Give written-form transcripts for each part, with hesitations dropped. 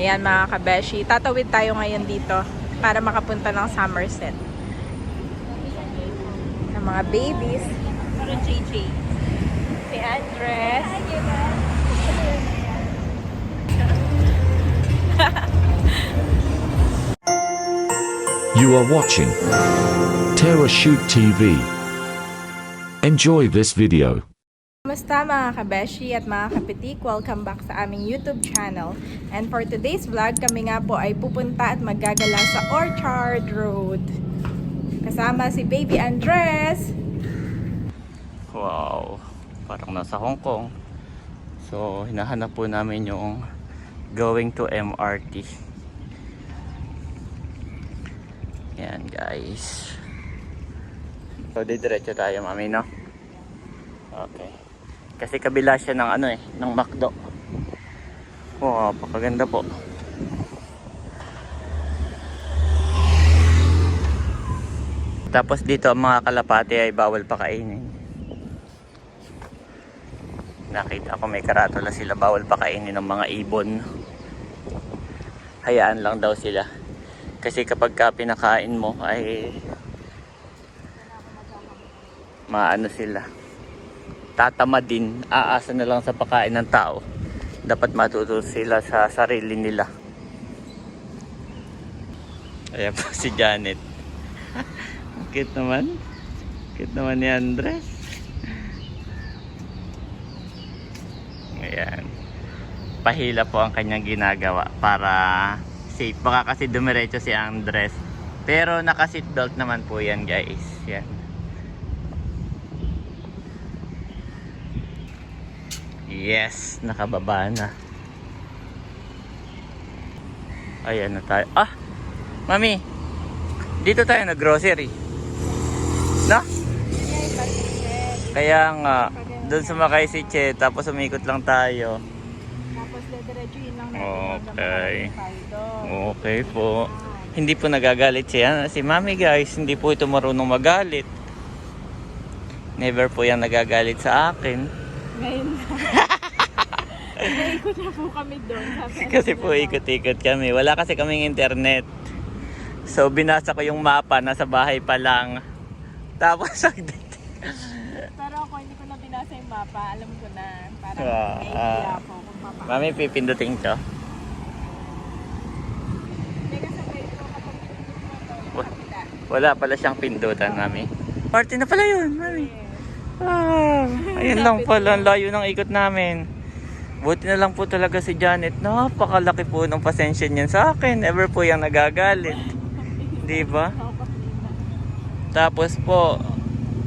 Ayan mga kabeshi, tatawid tayo ngayon dito para makapunta ng Somerset. Ng mga babies. Para JJ. Si Andres. You are watching Terra Shoot TV. Enjoy this video. Kumusta mga kabeshi at mga kapitik? Welcome back sa aming YouTube channel. And for today's vlog, kami nga po ay pupunta at maggagala sa Orchard Road. Kasama si Baby Andres. Wow, parang nasa Hong Kong. So, hinahanap po namin yung going to MRT. Yan guys. So, didiretso tayo mami, no? Okay. Kasi kabila siya ng ano ng McDo. Wow, pakaganda po. Tapos dito ang mga kalapati ay bawal pakainin. Nakita ko may karatula sila, bawal pakainin ng mga ibon. Hayaan lang daw sila. Kasi kapag ka pinakain mo ay maano sila, tatamad din, aasa na lang sa pagkain ng tao. Dapat matuto sila sa sarili nila. Ayan po si Janet. Cute naman. Cute naman ni Andres. Ayan. Pahila po ang kanyang ginagawa para safe. Baka kasi dumiretso si Andres. Pero naka seatbelt naman po yan guys. Yan. Yes, nakababa na. Ayan na tayo. Ah! Mami! Dito tayo nag-grocery. No? Kaya nga, doon sumakay si Che, tapos umikot lang tayo. Tapos dediretsuhin lang Okay. Okay po. Hindi po nagagalit si Mami guys. Hindi po ito marunong magalit. Never po yan nagagalit sa akin. Ngayon na. Naikot na po kami doon. Kasi po ikot-ikot kami. Wala kasi kaming internet. So binasa ko yung mapa, nasa bahay pa lang. Tapos pero ako hindi ko na binasa yung mapa. Alam ko na. Parang naiiya ako kung mapa. Mami, pipindutin to. Teka, sabay ko kapag pinindot mo ito. Wala pala siyang pindutan, Mami. Party na pala yun, Mami. Ah, ayun lang pala, ang layo ng ikot namin. Buti na lang po talaga si Janet. Napakalaki po ng pasensya niyan sa akin. Ever po yung nagagalit. Di ba? Tapos po,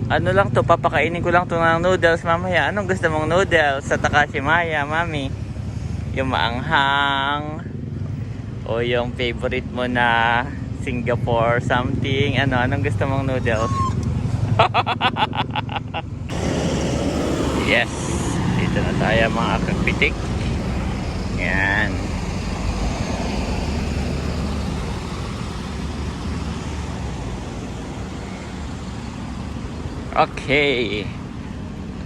ano lang to, papakainin ko lang to ng noodles mamaya. Anong gusto mong noodles sa Takashimaya, Mami? Yung maanghang o yung favorite mo na Singapore something, anong gusto mong noodles? Yes, dito na tayo mga kapitik. Yan. Okay,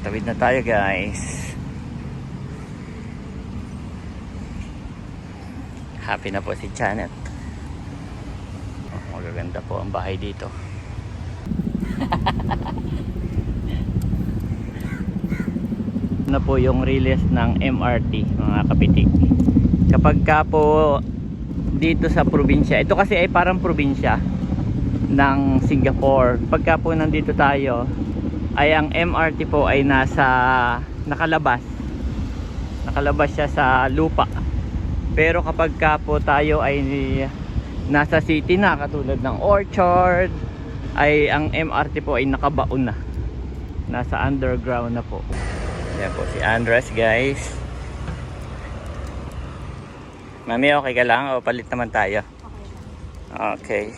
tawid na tayo guys. Happy na po si Janet. Magaganda po ang bahay dito. Na po yung release ng MRT mga kapitik. Kapag ka po dito sa probinsya, ito kasi ay parang probinsya ng Singapore. Pagka po nandito tayo ay ang MRT po ay nakalabas siya sa lupa. Pero kapag ka po tayo ay nasa city na, katulad ng Orchard, ay ang MRT po ay nakabaon na, nasa underground na po. Yan po si Andres guys. Mami, okay ka lang o palit naman tayo? Okay.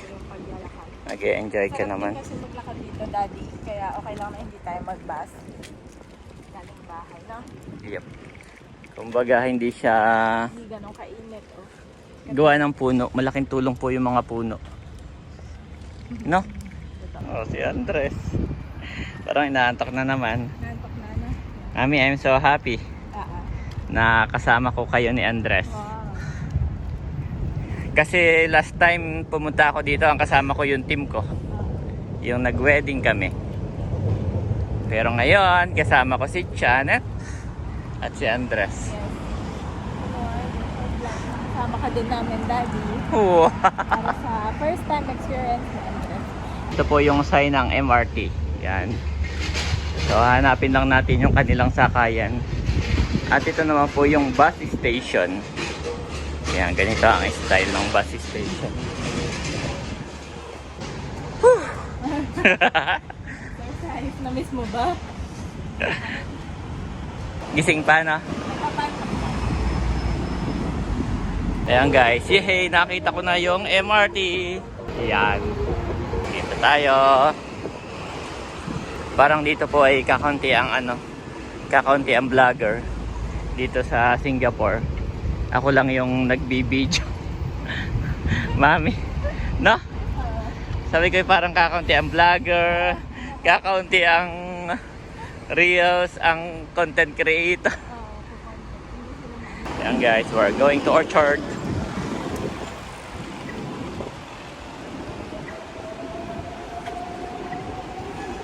Nag-enjoy ka naman. Kasi maglakad dito, Daddy. Kaya okay lang na hindi tayo mag-bus. Galing bahay, no? Yep. Kumbaga hindi siya Hindi ganun kainit, oh. gawa ng puno. Malaking tulong po yung mga puno. No? Oh, si Andres. Parang inaantok na naman. Nantok na na. Mami, I'm so happy na kasama ko kayo ni Andres. Wow. Kasi last time pumunta ako dito, ang kasama ko yung team ko. Yung nag-wedding kami. Pero ngayon, kasama ko si Janet at si Andres. Kasama ka din namin, Daddy. Oo. Para sa first time experience ni Andres. Ito po yung sign ng MRT. Yan. So hanapin lang natin yung kanilang sakayan. At ito naman po yung bus station. Yan, ganito ang style ng bus station. Ayos na miss mo ba? Gising pa, no? Ayan guys, yehey, nakita ko na yung MRT. Ayan. Dito tayo. Parang dito po ay kakaunti ang kakaunti ang vlogger dito sa Singapore. Ako lang yung nagbibideo. Mami, no? Sabi ko parang kakaunti ang vlogger, kakaunti ang reels, ang content creator. Ayan guys, we're going to Orchard.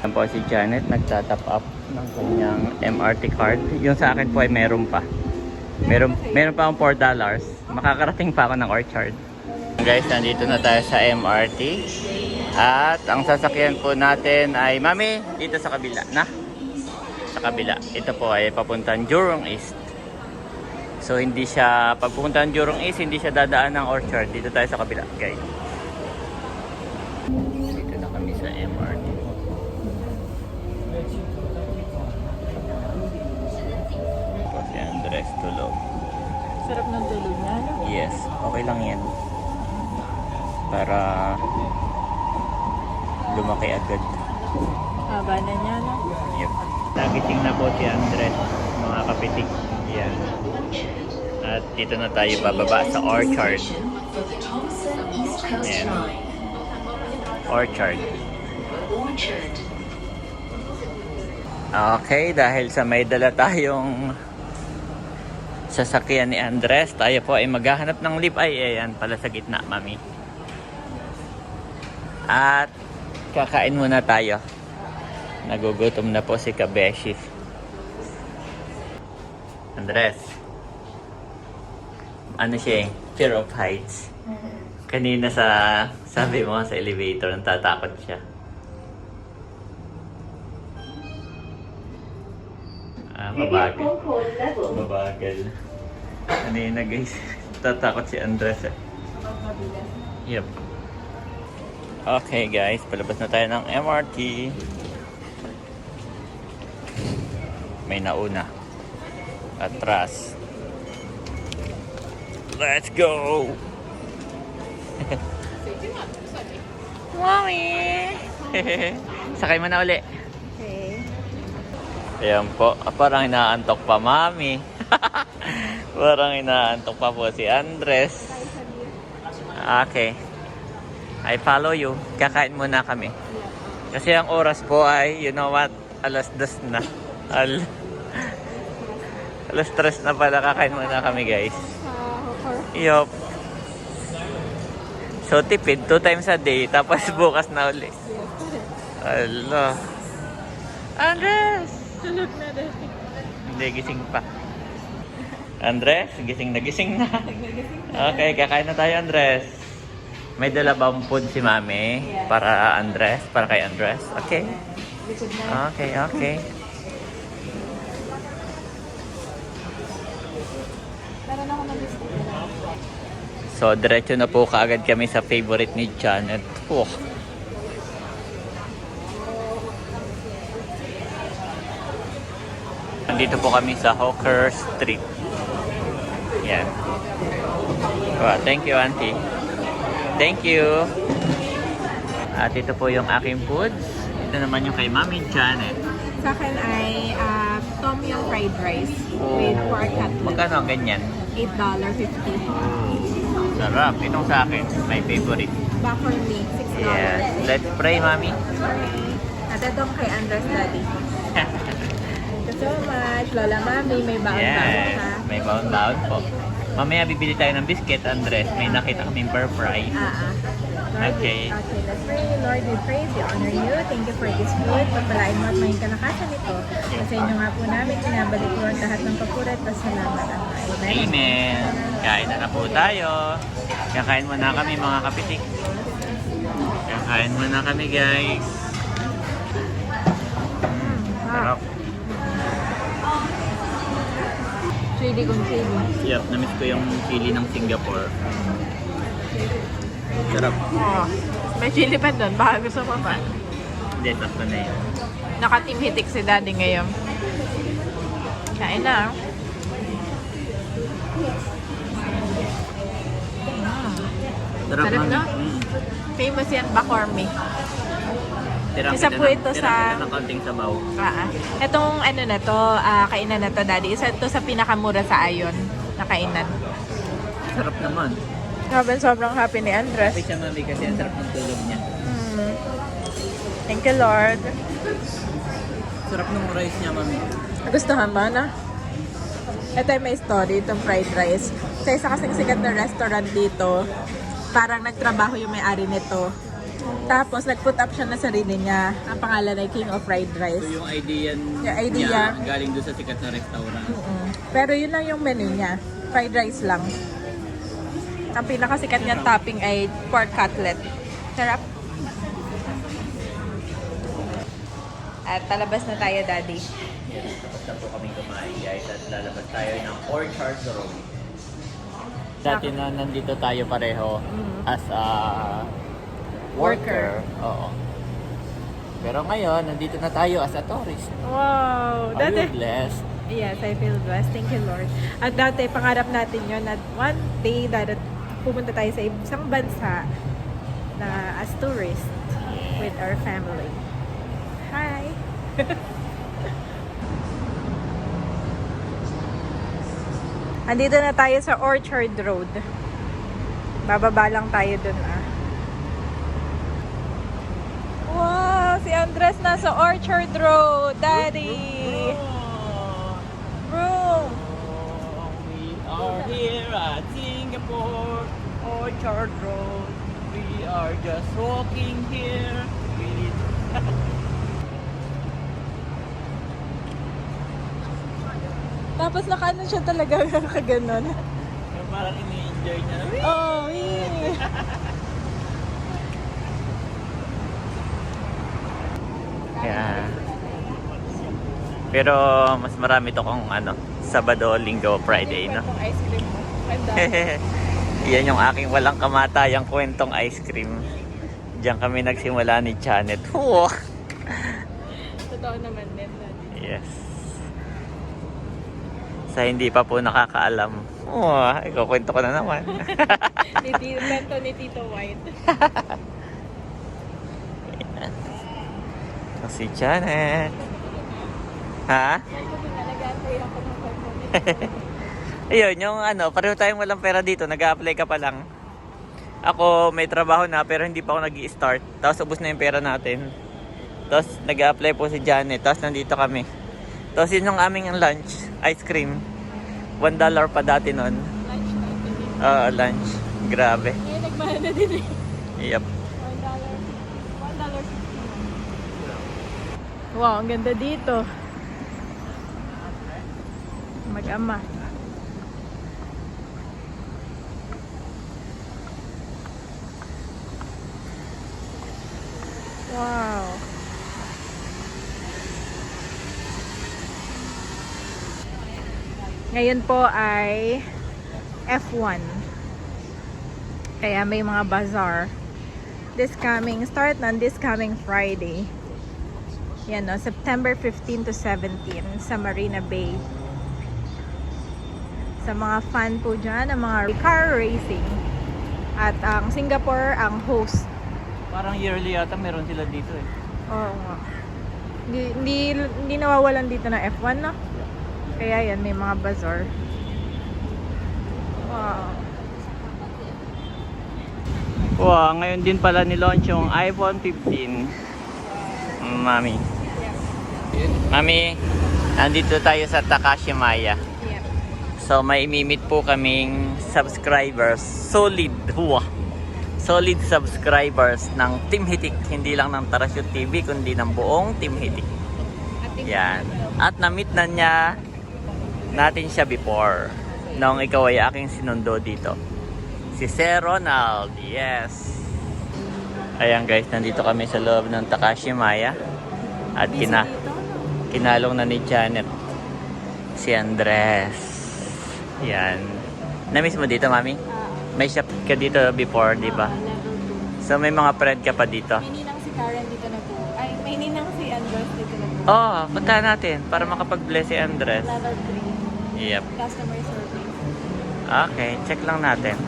Ayan po si Janet, nagtatap up ng kanyang MRT card. Yung sa akin po ay meron pa. Meron pa akong $4. Makakarating pa ako ng Orchard. Guys, nandito na tayo sa MRT. At ang sasakyan po natin ay, Mami, dito sa kabila, na? Sa kabila. Ito po ay papuntang Jurong East. So hindi siya, pag pupunta ng Jurong East, hindi siya dadaan ng Orchard. Dito tayo sa kabila, guys. Dito na kami sa MRT. Ito si Andres tulog. Sarap ng tulog niya, no? Yes, okay lang yan. Para lumaki agad. Haba na niya, no? Yep. Nagising na po si Andres, mga kapitik. Yan. At dito na tayo bababa sa Orchard. Ayan. Orchard. Okay, dahil sa may dala tayong sasakyan ni Andres, tayo po ay maghahanap ng lift. Ay, ayan pala sa gitna, Mami. At kakain muna tayo. Nagugutom na po si Kabeshi. Andres, ano siya eh? Fear of heights. Kanina sabi mo sa elevator, natatakot siya. Mabagal. Mabagal. Kanina guys, natatakot si Andres eh. Yep. Okay guys, palabas na tayo ng MRT. May nauna. Atras. Let's go! Mommy! Sakay mo na uli. Okay. Ayan po. Parang inaantok pa, Mami. Parang inaantok pa po si Andres. Okay. I follow you. Kakain muna kami. Kasi ang oras po ay, you know what? Alas 2 na. Alas 3 na pala, kakain muna kami guys. Yup. So tipid, 2 times a day, tapos bukas na ulit. Allah. Andres! Tulog na din. Hindi, gising pa. Andres, gising na. Okay, kakain na tayo Andres. May dala bang food si Mami? Para Andres? Para kay Andres? Okay. Okay. Meron ako na-list. So, diretso na po kaagad kami sa favorite ni Janet. Oh. Nandito po kami sa Hawker Street. Yan. Oh, thank you, Auntie. Thank you. At ito po yung aking foods. Ito naman yung kay Mami Janet. Sa akin ay tom yum fried rice with pork cutlet. Magkano ang ganyan? $8.50. Sarap. Itong sa akin, my favorite. Back for me, $6. Yes. Let's pray, Mami. At itong kay Andres Daddy. Thank you so much. Lola Mami, may baon-baon Yes. ka. May baon-baon po. Mamaya bibili tayo ng biscuit, Andres. May nakita kaming burr fry. Lord, Okay. okay, let's pray. Lord, we praise you, honor you. Thank you for this food. Pagpalain mo at may kalakasan nito. Sa inyo nga po namin, pinabalik ko ang lahat ng papuri at pasalamat. Amen. Amen. Kain na po tayo. Kakain muna kami mga kapitik. Kakain muna kami guys. Sarap. Chili kung chili. Yep, namiss ko yung chili ng Singapore. Sarap. Oh, may chili pa doon. Baka gusto mo pa. Hindi, tapos na yun. Naka-team hitik si daddy ngayon. Kain na. Sarap, Sarap, mami. no? Famous yan, Bacormi. Tirang Isa po ito sa- ng konting sabaw. Itong ano na to, kainan na to daddy. Isa to sa pinakamura sa Ayon na kainan. Sarap naman. Grabe, sobrang happy ni Andres. Happy siya mami kasi ang sarap ng tulog niya. Thank you, Lord. Sarap ng rice niya mami. Nagustuhan mo, no? Ito ay may story, itong fried rice. Sa isa kasing sikat na restaurant dito, parang nagtrabaho yung may-ari nito. Tapos, nag-put up siya na sarili niya. Ang pangalan ay King of Fried Rice. So yung idea, Yung idea. niya galing doon sa sikat na restaurant. Pero yun lang yung menu niya. Fried rice lang. Ang pinakasikat niyang topping ay pork cutlet. Sarap. At palabas na tayo, Daddy. Yes, tapos na po kami kumain guys at lalabas tayo ng Orchard Road. Dati na nandito tayo pareho as a worker. Oo. Pero ngayon, nandito na tayo as a tourist. Wow! Are you blessed? Yes, I feel blessed. Thank you, Lord. At dati, pangarap natin yun na one day pupunta tayo sa isang bansa na as tourist with our family. Hi! Andito na tayo sa Orchard Road. Bababa lang tayo dun Wow! Si Andres nasa Orchard Road, Daddy! Room! We are here at Singapore Orchard Road. We are just walking here. Tapos nakaano siya talaga kaganon. Parang ini-enjoy niya. Oh, yeah. Yeah. Pero mas marami to kung Sabado, Linggo, Friday, no? Yung ice cream mo. Ganda. Yan yung aking walang kamatayang kwentong ice cream. Diyan kami nagsimula ni Janet. Wow. Totoo naman din, Daddy. Yes. Sa hindi pa po nakakaalam. Wow, ikukwento ko na naman. Kwento ni Tito White. Si Janet. Ha? Ayun, yung pareho tayong walang pera dito, nag-a-apply ka pa lang. Ako may trabaho na pero hindi pa ako nag-i-start. Tapos ubos na yung pera natin. Tapos nag-a-apply po si Janet. Tapos nandito kami. Tapos yun yung aming lunch, ice cream. $1 pa dati nun. Lunch natin. Lunch. Grabe. Ngayon nagmahal na din Yep. $1. Wow, ang ganda dito. Mag-ama. Wow. Ngayon po ay F1. Kaya may mga bazaar. This coming Friday. Yan no, September 15 to 17 sa Marina Bay. Sa mga fan po dyan, ng mga car racing. At ang Singapore ang host. Parang yearly yata meron sila dito eh. Oo nga. Hindi nawawalan dito na F1, no? Kaya yan, may mga bazaar. Wow. Wow, ngayon din pala ni-launch yung iPhone 15. Mami. Mami, nandito tayo sa Takashimaya. Yep. So may imimit po kaming subscribers, solid subscribers ng Team Hitik, hindi lang ng Tarashoot TV kundi ng buong Team Hitik. Yan. At na-meet na natin siya before nung ikaw ay aking sinundo dito. Si Sir Ronald, yes. Ayan guys, nandito kami sa loob ng Takashimaya at kinalong na ni Janet si Andres. Yan. Na-miss mo dito, Mami? May shop ka dito before, di ba? So may mga friend ka pa dito? May ninang si Karen dito na po. Ay, may ninang si Andres dito na po. Oo, puntahan natin para makapag-bless si Andres. Level 3. Yep. Customer service. Okay, check lang natin.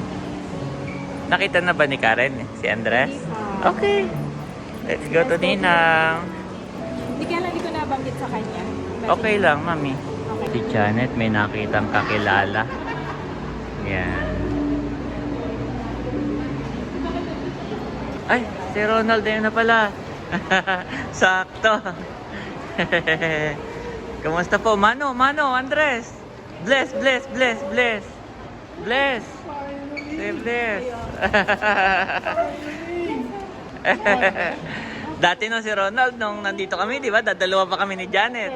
Nakita na ba ni Karen si Andres? Hindi pa. Okay. Let's go to Ninang. Hindi kaya lang di ko nabanggit sa kanya. Okay lang, Mami. Okay. Si Janet may nakitang kakilala. Yan. Ay, si Ronald yun na pala. Sakto. Kamusta po? Mano, Andres. Bless. Say bless. Dati no si Ronald, nung nandito kami, di ba? Dadalawa pa kami ni Janet.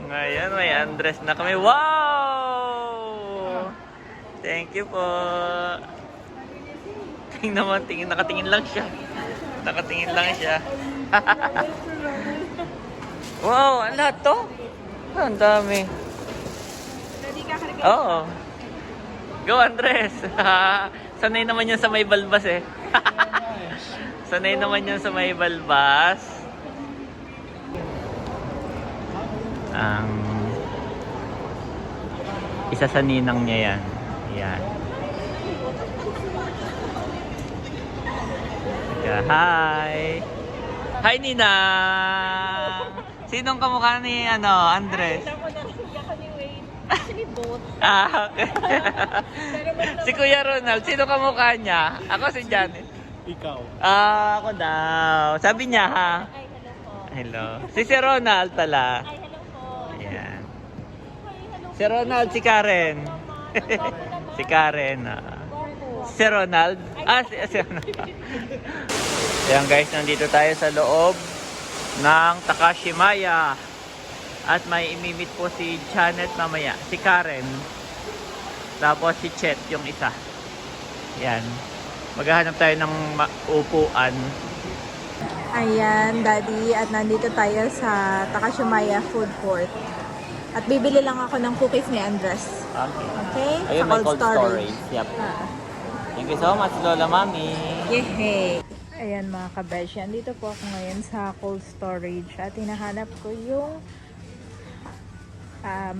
Ngayon, may Andres na kami. Wow! Thank you po. Tingnan mo, nakatingin lang siya. Wow, ang lahat to? Oh, ang dami. Ready ka, Karen? Oo. Go, Andres. Sanay naman yan sa may balbas eh. Sanay naman yan sa may balbas. Ang isa sa ninang niya yan. Yan. Hi! Hi, Ninang! Sinong kamukha ni Andres? Ako ni Wayne. Actually, both. Okay. Si Kuya Ronald, sino kamukha niya? Ako si Janet. Ikaw. Ako daw. Sabi niya ha. Ay, hello po. Hello. Si Ronald pala. Ay, hello po. Ayan. Si Ronald, si Karen. Si Karen. Si Ronald. Si Ronald. Ayan guys, nandito tayo sa loob ng Takashimaya. At may imimit po si Janet mamaya. Si Karen. Tapos si Chet yung isa. Ayan. Maghahanap tayo ng upuan. Ayan, Daddy. At nandito tayo sa Takashimaya Food Court. At bibili lang ako ng cookies ni Andres. Okay. Okay? Ayun, Sa may cold storage. Yep. Ah. Thank you so much, Lola Mami. Yehey! Ayan mga kabeshi, andito po ako ngayon sa cold storage at hinahanap ko yung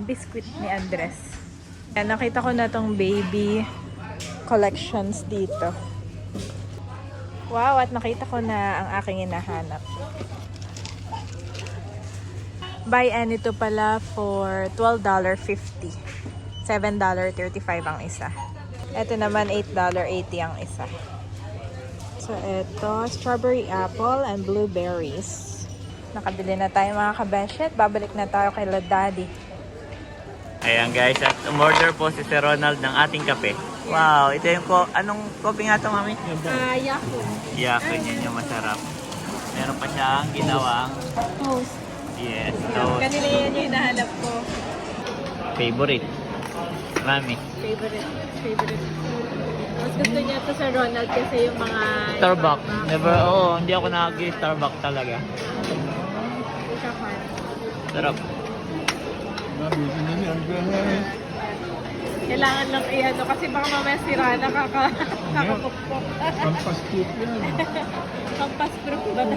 biscuit ni Andres. Ayan, nakita ko na tong baby collections dito. Wow, at nakita ko na ang aking hinahanap. Buy any to pala for $12.50. $7.35 ang isa. Ito naman $8.80 ang isa. So, ito, strawberry apple and blueberries. Nakabili na tayo mga kabeshet. Babalik na tayo kay Daddy. Ayan guys, at umorder po si Sir Ronald ng ating kape. Wow, ito yung anong kopi nga ito, Mami? Yahoo! Yun yung masarap. Meron pa siyang ginawang Toast. yes, toast. Kanina yan yung hinahanap ko. Favorite. Mami. Favorite. Mas gusto niya ito sa Ronald kasi yung mga... Starbucks. Never, hindi ako nag-Starbucks talaga. Sarap. Kailangan lang i-ano kasi baka mamaya sira na kakapukpok. Pampascoop yan. Pampasproof ba na?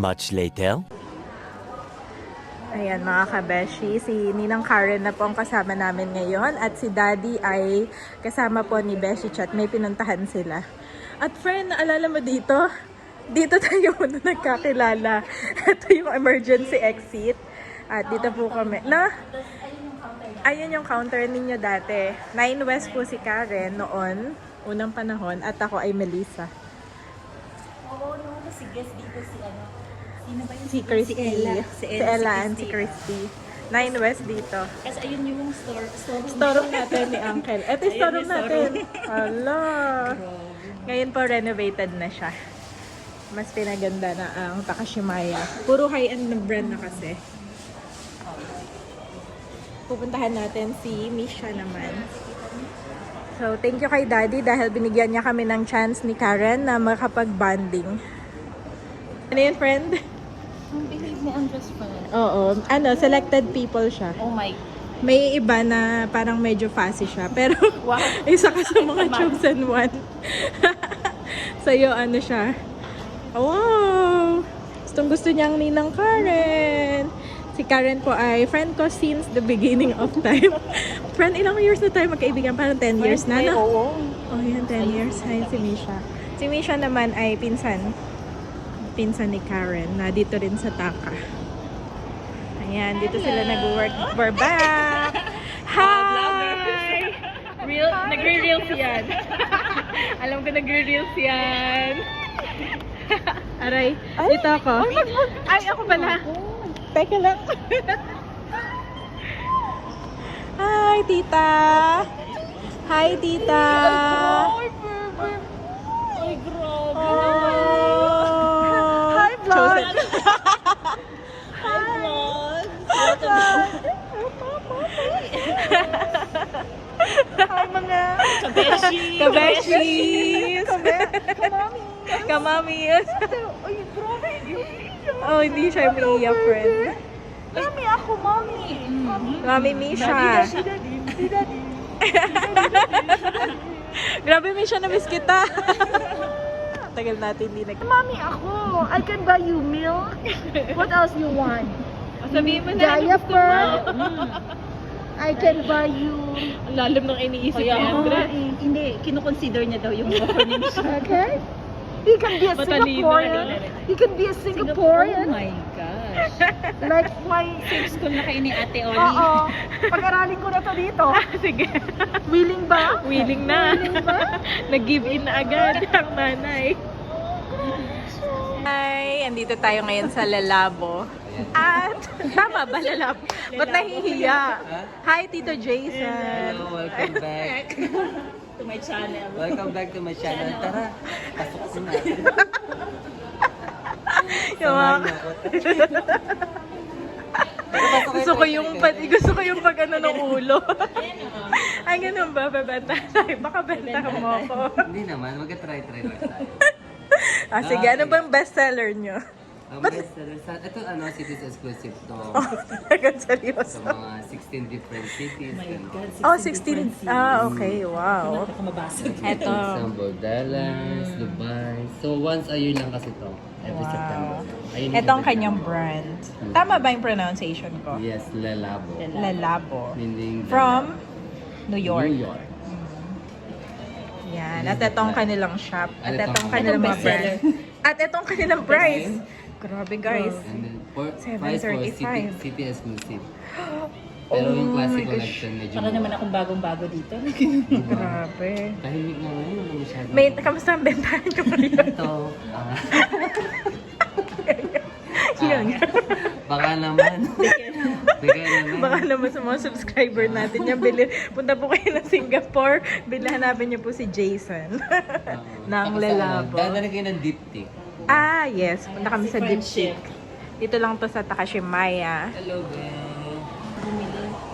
Much later. Ayan mga kabeshi, si Ninang Karen na po ang kasama namin ngayon at si Daddy ay kasama po ni Beshi Chat. May pinuntahan sila. At friend, naalala mo dito? Dito tayo muna nagkakilala. Ito yung emergency exit. At dito po kami. Ayun yung counter ninyo dati. 9 West po si Karen noon, unang panahon. At ako ay Melissa. Oo, no, kasi guest dito Sino ba yun? Si Christy. Si Si Ella and si Christy. Christy. 9 West dito. Kasi ayun yung store Store natin ni Uncle. Ito yung store natin. Hala. Ngayon po renovated na siya. Mas pinaganda na ang Takashimaya. Puro high-end na brand na kasi. Pupuntahan natin si Misha naman. So, thank you kay Daddy dahil binigyan niya kami ng chance ni Karen na makapag-bonding. Ano yun, friend? Ang believe ni Andres friend. Oo. Ano, selected people siya. Oh my. May iba na parang medyo fussy siya. Pero, Wow. isa ka sa mga chosen one. Sa'yo, ano siya? Wow! Gustong gusto niyang ninang Karen. Si Karen po ay friend ko since the beginning of time. Friend, ilang years na tayo magkaibigan? Parang 10 years na, no? Oo. Oh, yan, 10 years. Hi, si Misha. Si Misha naman ay pinsan ni Karen na dito rin sa Taka. Ayan, dito sila nag-work. We're back! Hi! Nagre-reels yan. Alam ko nagre-reels yan. Aray, dito ako. Ay, ako pala. Teka lang. Hi, tita. Hi, tita. Ay, grabe. Oh. Hi, vlog. Chosen. Hi, vlog. Hi, mga Kabeshi. kabeshis. Kamamis. Ay, grabe. Oh, hindi siya umiiyak, friend. Mami ako, mami. Mami Misha. Grabe, Misha, na-miss kita. Tagal natin hindi nag... Mami ako. I can buy you milk. What else you want? Sabihin mo Diaper. I can buy you. Ang lalim ng iniisip ni Oo, Andres. hindi, kinukonsider niya daw yung offer ni Misha. Okay? He can be a Singaporean. He can be a Singaporean. Oh my gosh. Like my... Same school na kayo ni Ate Oli. Oo. Pag-aralin ko na to dito. Sige. Willing ba? Willing na. Nag-give in na agad ang nanay. Hi! Andito tayo ngayon sa Lalabo. At, tama ba Lalabo? Ba't nahihiya? Hi, Tito Jason. Hello, welcome back. To my channel. Welcome back to my channel. Tara, pasok ko na. Yung mga- gusto ko yung pag ano ng ulo. Ay, ganun ba? Babenta tayo. Baka benta mo ako. Hindi naman, mag-try lang tayo. Ah, sige. Ano ba yung bestseller nyo? Ang bestseller sa... Ito ano, cities exclusive to. Talagang seryoso. Sa mga 16 different cities. Oh my ano. God. Oh, 16. Ah, okay. Wow. Ako mabasag. Eto. Example, Dallas, Dubai. So, once a year lang kasi to. Every September. Ayun yung Ito ang every kanyang September. brand. Tama ba yung pronunciation ko? Yes, Lalabo. Lalabo. Meaning From New York. New York. Yan. At itong kanilang shop. At itong kanilang mga bestseller. brand. At itong kanilang price. Grabe guys. And then, price for 735. city exclusive. Pero yung classic collection, medyo Para naman akong bagong-bago dito. Grabe. tahimik na ngayon, wala masyado. Kamusta ang bentahan ko ngayon? Ito, Yun. baka naman. Bigay naman. Baka naman sa mga subscriber natin yan. Punta po kayo ng Singapore. Hanapin niyo po si Jason. ng Lalabo. Dadala kayo ng diptyque. Ah, yes. Punta kami sa Diptyque. Dito lang to sa Takashimaya. Hello, Ben.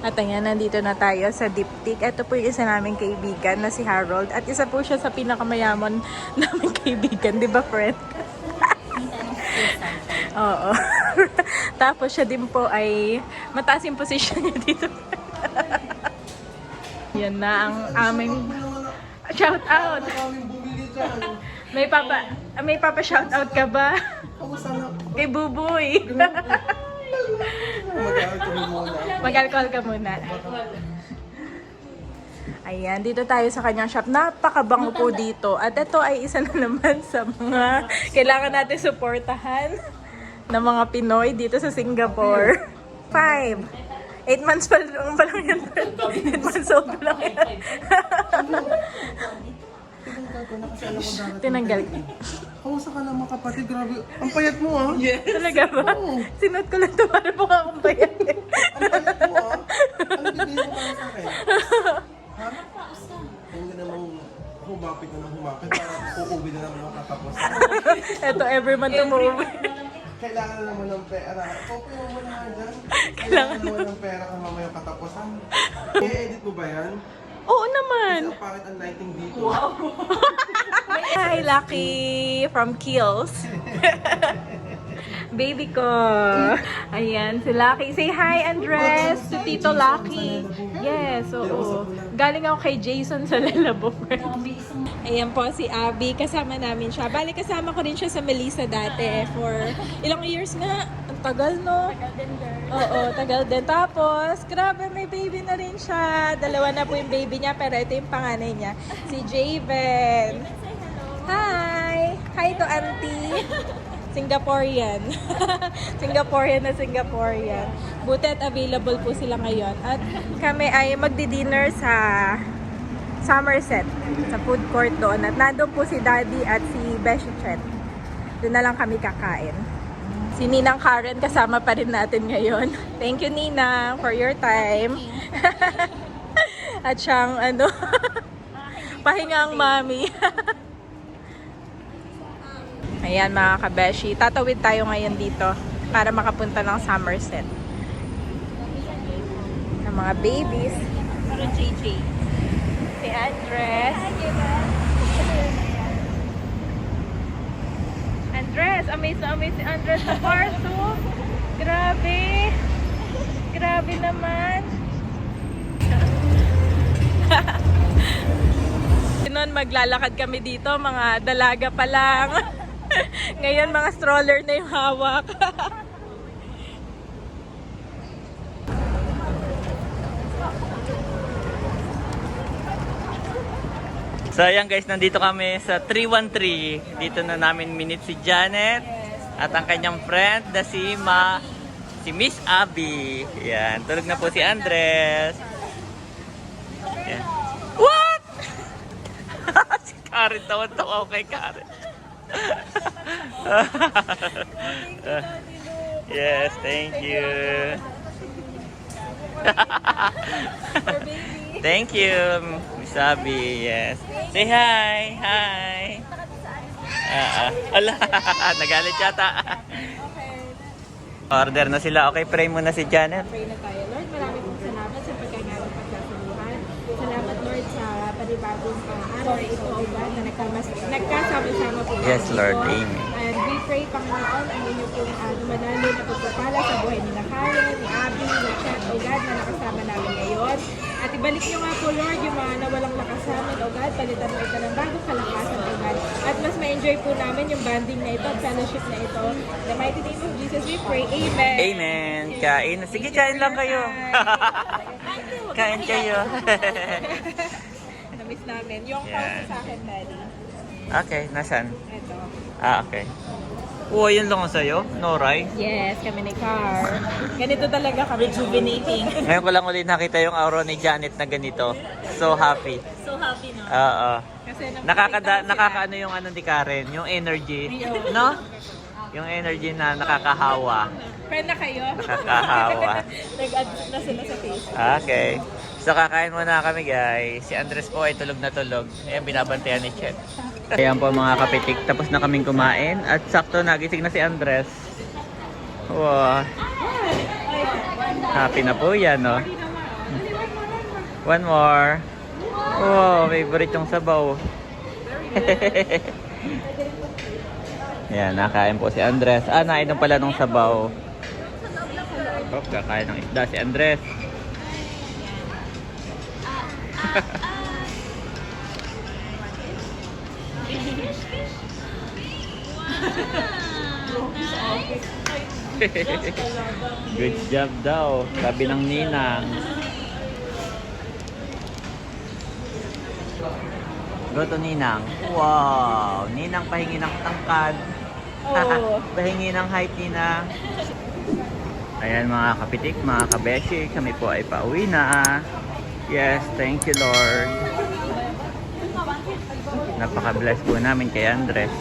At ayan, nandito na tayo sa Diptyque. Ito po yung isa naming kaibigan na si Harold. At isa po siya sa pinakamayaman naming kaibigan. Di ba, friend? Oo. Tapos siya din po ay mataas yung position niya dito. Yan na ang aming shout out. May papa shout out ka ba? Kay Buboy. Mag-alcohol ka muna. Ayan, dito tayo sa kanyang shop. Napakabango po dito. At ito ay isa na naman sa mga kailangan natin suportahan ng mga Pinoy dito sa Singapore. 5. 8 months pa lang yan. 8 months old pa lang yan. Tinanggal. ka naman kapatid, grabe. Ang payat mo ah. Talaga ba? Oo. Sinuot ko lang ito para mukha akong bayad. Ang payat mo ah. Ano bibigyan mo para sa akin? Ha? Huwag namang humapit na ng humapit. Para uuwi na naman ako katapos. Ito, every month umuwi. Kailangan na naman ng pera. Okay mo na nga dyan. Kailangan naman ng pera kung mamaya katapusan. I-edit mo ba yan? Oo naman. Kasi ang pangit ang lighting dito. Hi, Lucky from Kills. Baby ko. Ayan, si Lucky. Say hi, Andres, to Tito Lucky. Yes, oo. Galing ako kay Jason sa Lalabo. Ayan po si Abby. Kasama namin siya. Bali, kasama ko rin siya sa Melissa dati for ilang years nga. Ang tagal, no? Tagal din, girl. Oo, tagal din. Tapos, grabe, may baby na rin siya. Dalawa na po yung baby niya, pero ito yung panganay niya. Si Javen. Hi! Hi to Auntie. Singaporean. Singaporean. Buti at available po sila ngayon. At kami ay magdi-dinner sa Somerset, sa food court doon. At nandun po si Daddy at si Beshi Chet. Doon na lang kami kakain. Si Ninang Karen kasama pa rin natin ngayon. Thank you, Ninang, for your time. At siyang pahingang mami. Ayan mga kabeshi, tatawid tayo ngayon dito para makapunta ng Somerset. Ng mga babies. Parang JJ. Si Andres. Andres, amaze na amaze si Andres sa parso. Grabe. Grabe naman. Noon maglalakad kami dito, mga dalaga pa lang. Ngayon mga stroller na yung hawak. So ayan guys, nandito kami sa 313. Dito na namin minute si Janet at ang kanyang friend na si Miss Abby. Yan, tulog na po si Andres. Yan. What? Si Karen, tawa-tawa ako kay Karen. Yes, thank you. Thank you, Miss Abby. Yes. Say hi. Hi. Ala, nagalit yata. Order na sila. Okay, pray muna si Janet. Pray na tayo. Lord, maraming pong salamat sa pagkakaroon pagkasuluhan. Salamat, Lord, sa panibagong araw na ito, O God, na nagkasama-sama po. Yes, Lord. Ito. Amen. And we pray, Panginoon, ang inyo pong manalo na pagpapala sa buhay ni Karen, ni Abby, ni Chat, O God, na nakasama namin ngayon. At ibalik niyo nga po, Lord, yung mga nawalang lakas namin, O God, palitan mo ito ng bagong kalakasan, O God. At mas ma-enjoy po namin yung banding na ito, fellowship na ito. In the mighty name of Jesus, we pray. Amen. Amen. Kain. Sige, kain lang kayo. Kain kayo. Na-miss namin. Yung Yeah. pause sa akin, Daddy. Okay, nasan? Ito. Okay. Oh, yun lang ang sa'yo? No rice? Yes, kami ni Car. Ganito talaga kami, rejuvenating. Ngayon ko lang ulit nakita yung aura ni Janet na ganito. So happy. So happy, no? Oo. Kasi Nakakaano yung ano ni Karen, yung energy. No? Yung energy na nakakahawa. Friend na kayo? Nakakahawa. Nag-add na sila sa Facebook. Okay. So kakain muna kami guys. Si Andres po ay tulog na tulog. Ayan, binabantayan ni Chet. Ayan po mga kapitik. Tapos na kaming kumain. At sakto nagising na si Andres. Wow. Happy na po yan, no? One more. Wow, favorite yung sabaw. Ayan, nakain po si Andres. Nainom pala nung sabaw. Oh, kakain ng isda si Andres. Good job daw, sabi ng Ninang. Go to Ninang. Wow, Ninang pahingi ng tangkad. Oh. Pahingi ng height, Ninang. Ayan mga kapitik, mga kabeshi, kami po ay pauwi na. Yes, thank you Lord. Napaka-bless po namin kay Andres.